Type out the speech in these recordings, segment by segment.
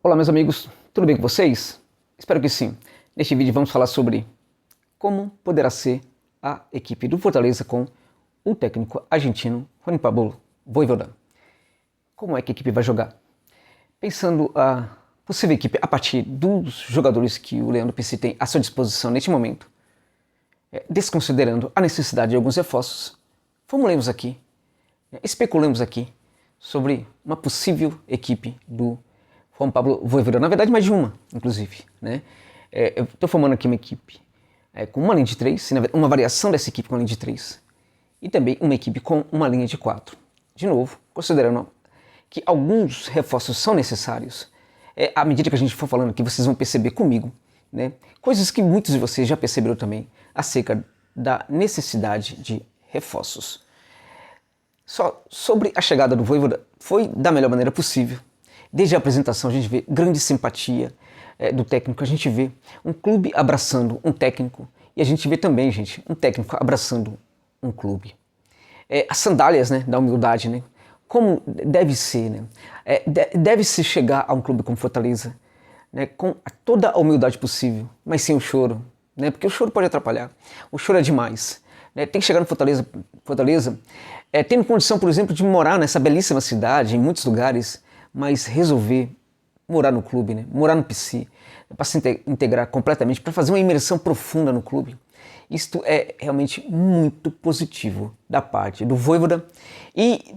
Olá meus amigos, tudo bem com vocês? Espero que sim. Neste vídeo vamos falar sobre como poderá ser a equipe do Fortaleza com o técnico argentino Juan Pablo Vojvoda. Como é que a equipe vai jogar? Pensando a possível equipe a partir dos jogadores que o Leão do PC tem à sua disposição neste momento, desconsiderando a necessidade de alguns reforços, formulemos aqui, especulemos aqui sobre uma possível equipe do Juan Pablo Vojvoda, na verdade mais de uma, inclusive, né? Eu estou formando aqui uma equipe com uma linha de 3, uma variação dessa equipe com uma linha de 3, e também uma equipe com uma linha de 4. De novo, considerando que alguns reforços são necessários, à medida que a gente for falando aqui, vocês vão perceber comigo, né, coisas que muitos de vocês já perceberam também acerca da necessidade de reforços. Só sobre a chegada do Vojvoda, foi da melhor maneira possível. Desde a apresentação a gente vê grande simpatia do técnico, a gente vê um clube abraçando um técnico e a gente vê também, gente, um técnico abraçando um clube. As sandálias, né, da humildade, né, como deve ser, né, deve-se chegar a um clube como Fortaleza, né, com toda a humildade possível, mas sem o choro, né, porque o choro pode atrapalhar, o choro é demais. Tem que chegar no Fortaleza tendo condição, por exemplo, de morar nessa belíssima cidade, em muitos lugares, mas resolver morar no clube, né? Morar no PC, para se integrar completamente, para fazer uma imersão profunda no clube. Isto é realmente muito positivo da parte do Vojvoda e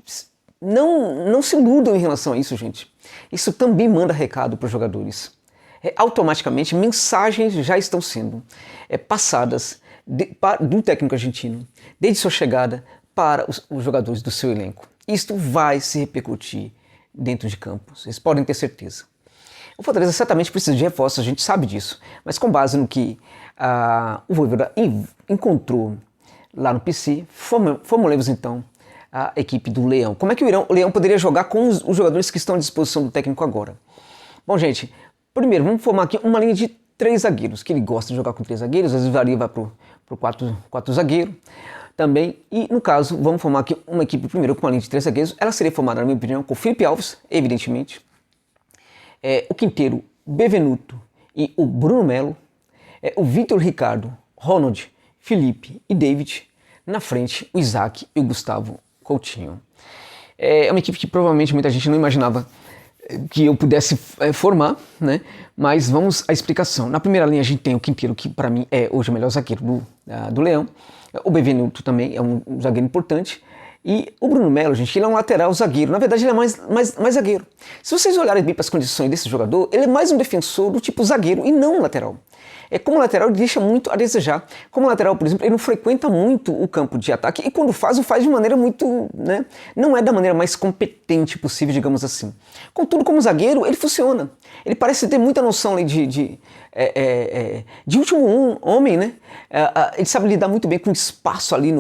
não se iludam em relação a isso, gente. Isso também manda recado para os jogadores. Automaticamente mensagens já estão sendo passadas do técnico argentino, desde sua chegada para os jogadores do seu elenco. Isto vai se repercutir dentro de campo, vocês podem ter certeza. O Fortaleza certamente precisa de reforços, a gente sabe disso, mas com base no que o Vojvoda encontrou lá no PC, formulemos então a equipe do Leão. Como é que o Leão poderia jogar com os jogadores que estão à disposição do técnico agora? Bom, gente, primeiro vamos formar aqui uma linha de 3 zagueiros, que ele gosta de jogar com 3 zagueiros, às vezes varia, vai para o 4 zagueiro também, e no caso vamos formar aqui uma equipe primeiro com uma linha de 3 zagueiros. Ela seria formada, na minha opinião, com o Felipe Alves, evidentemente, o Quinteiro, Bevenuto e o Bruno Melo, o Vitor Ricardo, Ronald, Felipe e David, na frente o Isaac e o Gustavo Coutinho. É uma equipe que provavelmente muita gente não imaginava que eu pudesse formar, né? Mas vamos à explicação. Na primeira linha a gente tem o Quinteiro, que para mim é hoje o melhor zagueiro do Leão. O Bevenuto também é um zagueiro importante. E o Bruno Melo, gente, ele é um lateral zagueiro. Na verdade, ele é mais zagueiro. Se vocês olharem bem para as condições desse jogador, ele é mais um defensor do tipo zagueiro e não um lateral. Como lateral, ele deixa muito a desejar. Como lateral, por exemplo, ele não frequenta muito o campo de ataque e quando faz, o faz de maneira muito, né, não é da maneira mais competente possível, digamos assim. Contudo, como zagueiro, ele funciona. Ele parece ter muita noção ali de último homem, né? Ele sabe lidar muito bem com espaço ali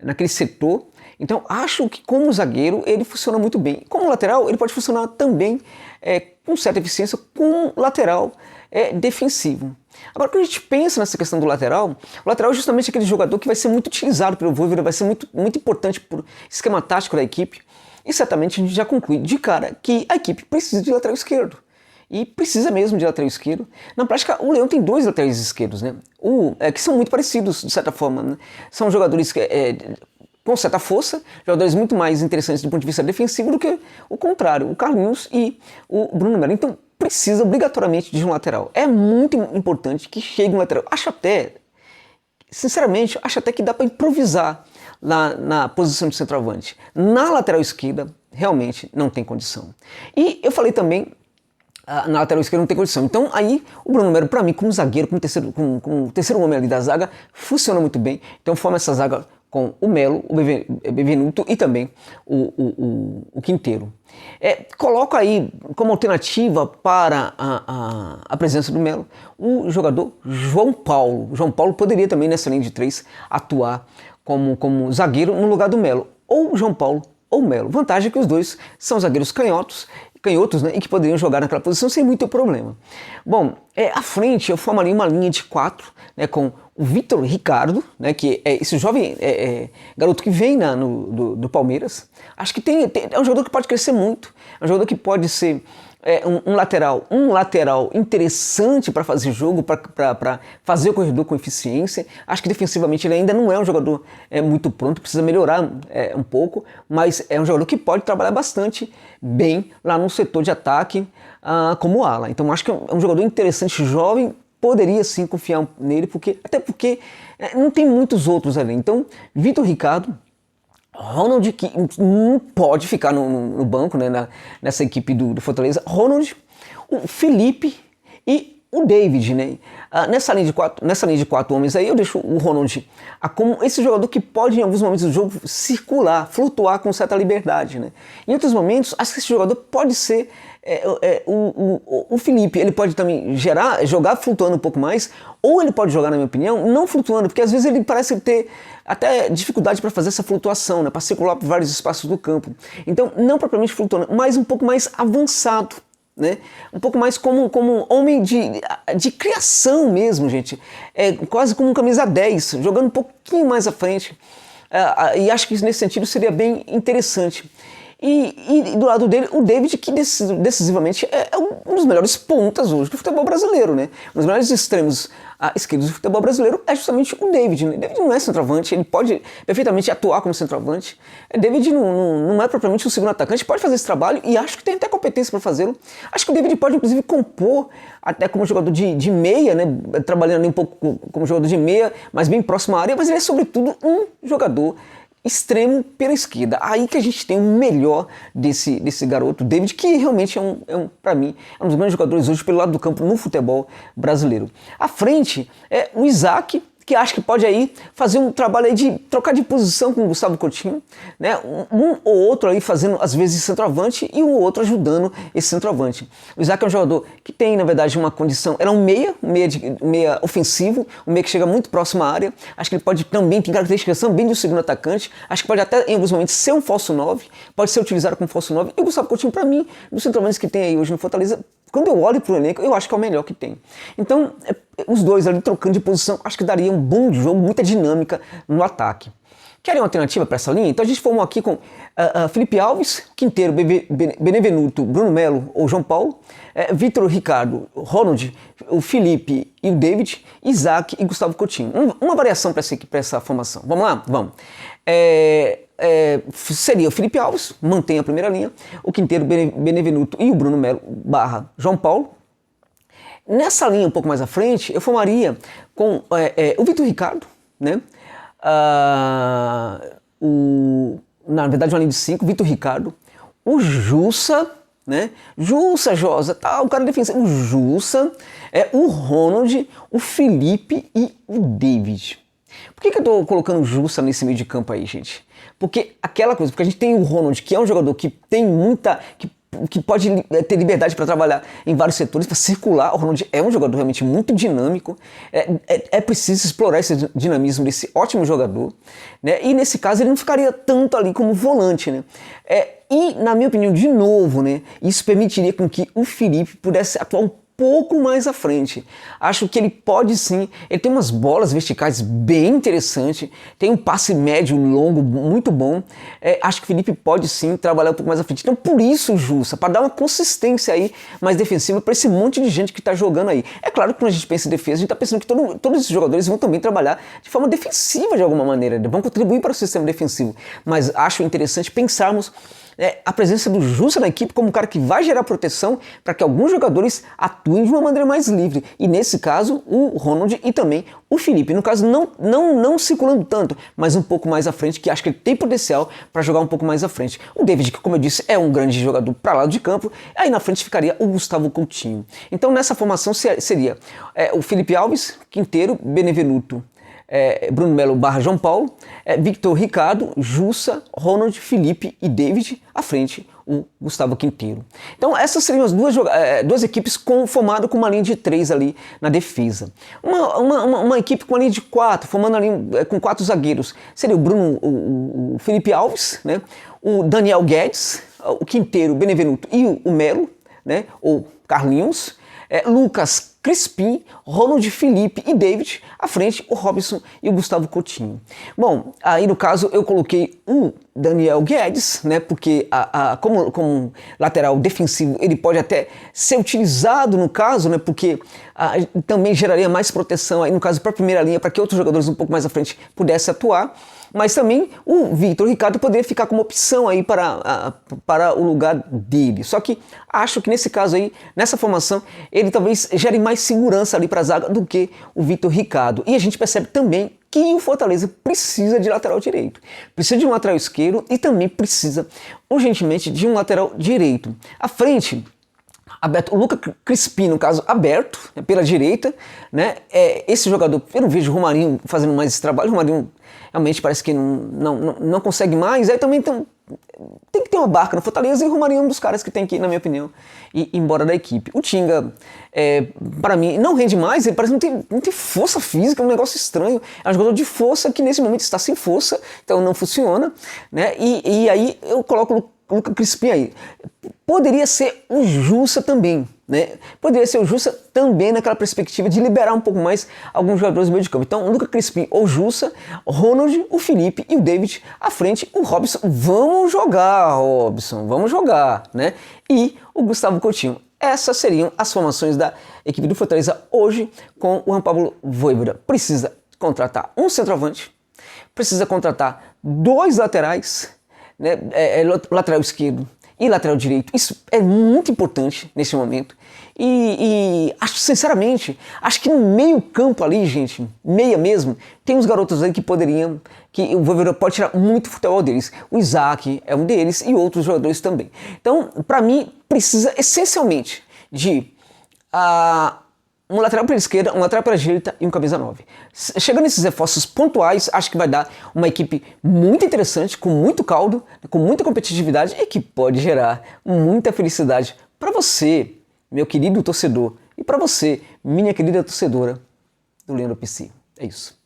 naquele setor. Então, acho que como zagueiro ele funciona muito bem. Como lateral, ele pode funcionar também com certa eficiência como lateral defensivo. Agora, quando a gente pensa nessa questão do lateral, o lateral é justamente aquele jogador que vai ser muito utilizado pelo Vojvoda, vai ser muito, muito importante para o esquema tático da equipe. E certamente a gente já conclui de cara que a equipe precisa de lateral esquerdo. E precisa mesmo de lateral esquerdo. Na prática, o Leão tem 2 laterais esquerdos, né? Que são muito parecidos, de certa forma, né? São jogadores com certa força, jogadores muito mais interessantes do ponto de vista defensivo do que o contrário, o Carlinhos e o Bruno Melo. Então, precisa obrigatoriamente de um lateral. É muito importante que chegue um lateral. Sinceramente, acho até que dá para improvisar na posição de centroavante. Na lateral esquerda, realmente não tem condição. E eu falei também, na lateral esquerda não tem condição. Então aí o Bruno Melo, para mim, como zagueiro, como terceiro homem ali da zaga, funciona muito bem. Então forma essa zaga com o Melo, o Bevenuto e também o Quinteiro. Coloco aí como alternativa para a presença do Melo o jogador João Paulo. João Paulo poderia também nessa linha de 3 atuar como zagueiro no lugar do Melo. Ou João Paulo ou Melo. Vantagem é que os dois são zagueiros canhotos, né, e que poderiam jogar naquela posição sem muito problema. Bom, à frente eu formaria uma linha de 4, né, com o Vitor Ricardo, né, que é esse jovem garoto que vem do Palmeiras. Acho que é um jogador que pode crescer muito, é um jogador que pode ser um lateral interessante para fazer jogo, para fazer o corredor com eficiência. Acho que defensivamente ele ainda não é um jogador muito pronto, precisa melhorar um pouco, mas é um jogador que pode trabalhar bastante bem lá no setor de ataque como ala. Então acho que é um jogador interessante, jovem, poderia sim confiar nele, até porque não tem muitos outros ali. Então, Vitor Ricardo, Ronald, que não pode ficar no banco, né, nessa equipe do Fortaleza. Ronald, o Felipe e o David, né? Nessa linha de quatro homens aí, eu deixo o Ronald como esse jogador que pode, em alguns momentos do jogo, circular, flutuar com certa liberdade, né? Em outros momentos, acho que esse jogador pode ser o Felipe. Ele pode também jogar flutuando um pouco mais, ou ele pode jogar, na minha opinião, não flutuando, porque às vezes ele parece ter até dificuldade para fazer essa flutuação, né, para circular por vários espaços do campo. Então, não propriamente flutuando, mas um pouco mais avançado, né? Um pouco mais como homem de criação mesmo, gente. Quase como um camisa 10, jogando um pouquinho mais à frente. E acho que nesse sentido seria bem interessante. E do lado dele, o David, que decisivamente é um dos melhores pontas hoje do futebol brasileiro, né? Um dos melhores extremos esquerdos do futebol brasileiro é justamente o David, né? David não é centroavante, ele pode perfeitamente atuar como centroavante. David não é propriamente um segundo atacante, pode fazer esse trabalho e acho que tem até competência para fazê-lo. Acho que o David pode, inclusive, compor até como jogador de meia, né? Trabalhando ali um pouco como jogador de meia, mas bem próximo à área, mas ele é, sobretudo, um jogador extremo pela esquerda. Aí que a gente tem o melhor desse garoto, David, que realmente para mim, é um dos grandes jogadores hoje pelo lado do campo no futebol brasileiro. À frente é o Isaac, que acho que pode aí fazer um trabalho aí de trocar de posição com o Gustavo Coutinho, né? Um ou outro aí fazendo às vezes centroavante e um ou outro ajudando esse centroavante. O Isaac é um jogador que tem, na verdade, uma condição, era um meia ofensivo, um meia que chega muito próximo à área. Acho que ele pode também, tem características também de um segundo atacante. Acho que pode até em alguns momentos ser um falso 9, pode ser utilizado como falso 9. E o Gustavo Coutinho, para mim, dos centroavantes que tem aí hoje no Fortaleza, quando eu olho para o elenco, eu acho que é o melhor que tem. Então, os dois ali trocando de posição, acho que daria um bom jogo, muita dinâmica no ataque. Querem uma alternativa para essa linha? Então a gente formou aqui com Felipe Alves, Quinteiro, Benevenuto, Bruno Melo ou João Paulo, Vitor Ricardo, Ronald, o Felipe e o David, Isaac e Gustavo Coutinho. Uma variação para essa formação. Vamos lá? Vamos. Seria o Felipe Alves, mantém a primeira linha, o Quinteiro, Benevenuto e o Bruno Melo / João Paulo. Nessa linha um pouco mais à frente, eu formaria com o Vitor Ricardo, né? Na verdade, uma linha de 5, Vitor Ricardo, o Jussa, né? Jussa, Josa, o cara defensivo, o Jussa, o Ronald, o Felipe e o David. Por que eu tô colocando o Jussa nesse meio de campo aí, gente? Porque a gente tem o Ronald, que é um jogador que tem que pode ter liberdade para trabalhar em vários setores, para circular. O Ronald é um jogador realmente muito dinâmico, é preciso explorar esse dinamismo desse ótimo jogador, né? E nesse caso ele não ficaria tanto ali como volante, né? E na minha opinião, de novo, né, isso permitiria com que o Felipe pudesse atuar um pouco mais à frente. Acho que ele pode sim, ele tem umas bolas verticais bem interessantes, tem um passe médio longo muito bom. Acho que o Felipe pode sim trabalhar um pouco mais à frente. Então por isso, Jussa, para dar uma consistência aí mais defensiva para esse monte de gente que está jogando aí. É claro que quando a gente pensa em defesa, a gente está pensando que todos esses jogadores vão também trabalhar de forma defensiva de alguma maneira, vão contribuir para o sistema defensivo. Mas acho interessante pensarmos a presença do Jussa na equipe como um cara que vai gerar proteção para que alguns jogadores atuem de uma maneira mais livre. E nesse caso, o Ronald e também o Felipe. No caso, não circulando tanto, mas um pouco mais à frente, que acho que ele tem potencial para jogar um pouco mais à frente. O David, que como eu disse, é um grande jogador para lado de campo. Aí na frente ficaria o Gustavo Coutinho. Então nessa formação seria o Felipe Alves, Quinteiro, Benevenuto, Bruno Melo / João Paulo, Victor Ricardo, Jussa, Ronald, Felipe e David, à frente o Gustavo Quinteiro. Então essas seriam as duas equipes formadas com uma linha de 3 ali na defesa. Uma equipe com uma linha de 4, formando ali com 4 zagueiros, seria o Felipe Alves, né? O Daniel Guedes, o Quinteiro, Benevenuto e o Melo, né? Ou Carlinhos. Lucas Crispim, Ronald Felipe e David, à frente o Robson e o Gustavo Coutinho. Bom, aí no caso eu coloquei o Daniel Guedes, né, porque como lateral defensivo ele pode até ser utilizado no caso, né, porque também geraria mais proteção aí no caso para a primeira linha, para que outros jogadores um pouco mais à frente pudessem atuar. Mas também o Vitor Ricardo poderia ficar como opção aí para o lugar dele. Só que acho que nesse caso aí, nessa formação, ele talvez gere mais segurança ali para a zaga do que o Vitor Ricardo. E a gente percebe também que o Fortaleza precisa de lateral direito. Precisa de um lateral esquerdo e também precisa urgentemente de um lateral direito. À frente, aberto, o Lucas Crispim, no caso, aberto, né, pela direita, né? Esse jogador, eu não vejo o Romarinho fazendo mais esse trabalho. O Romarinho realmente parece que não consegue mais. Aí também tem que ter uma barca no Fortaleza, e o Romarinho é um dos caras que tem que, na minha opinião, ir embora da equipe. O Tinga, para mim, não rende mais. Ele parece que não tem força física, é um negócio estranho. É um jogador de força que nesse momento está sem força, então não funciona, né? E aí eu coloco o Lucas Crispim aí. Poderia ser o Jussa também, né? Poderia ser o Jussa também naquela perspectiva de liberar um pouco mais alguns jogadores do meio de campo. Então, o Lucas Crispim ou Jussa, Ronald, o Felipe e o David à frente, o Robson. Vamos jogar, Robson, vamos jogar, né? E o Gustavo Coutinho. Essas seriam as formações da equipe do Fortaleza hoje com o Juan Pablo Vojvoda. Precisa contratar um centroavante, precisa contratar 2 laterais, né? Lateral esquerdo e lateral direito. Isso é muito importante nesse momento. E acho, sinceramente, acho que no meio campo ali, gente, meia mesmo, tem uns garotos aí que o Vojvoda pode tirar muito futebol deles. O Isaac é um deles e outros jogadores também. Então, para mim, precisa essencialmente de um lateral pela esquerda, um lateral pela direita e um camisa 9. Chegando nesses reforços pontuais, acho que vai dar uma equipe muito interessante, com muito caldo, com muita competitividade e que pode gerar muita felicidade para você, meu querido torcedor, e para você, minha querida torcedora do Leandro PC. É isso.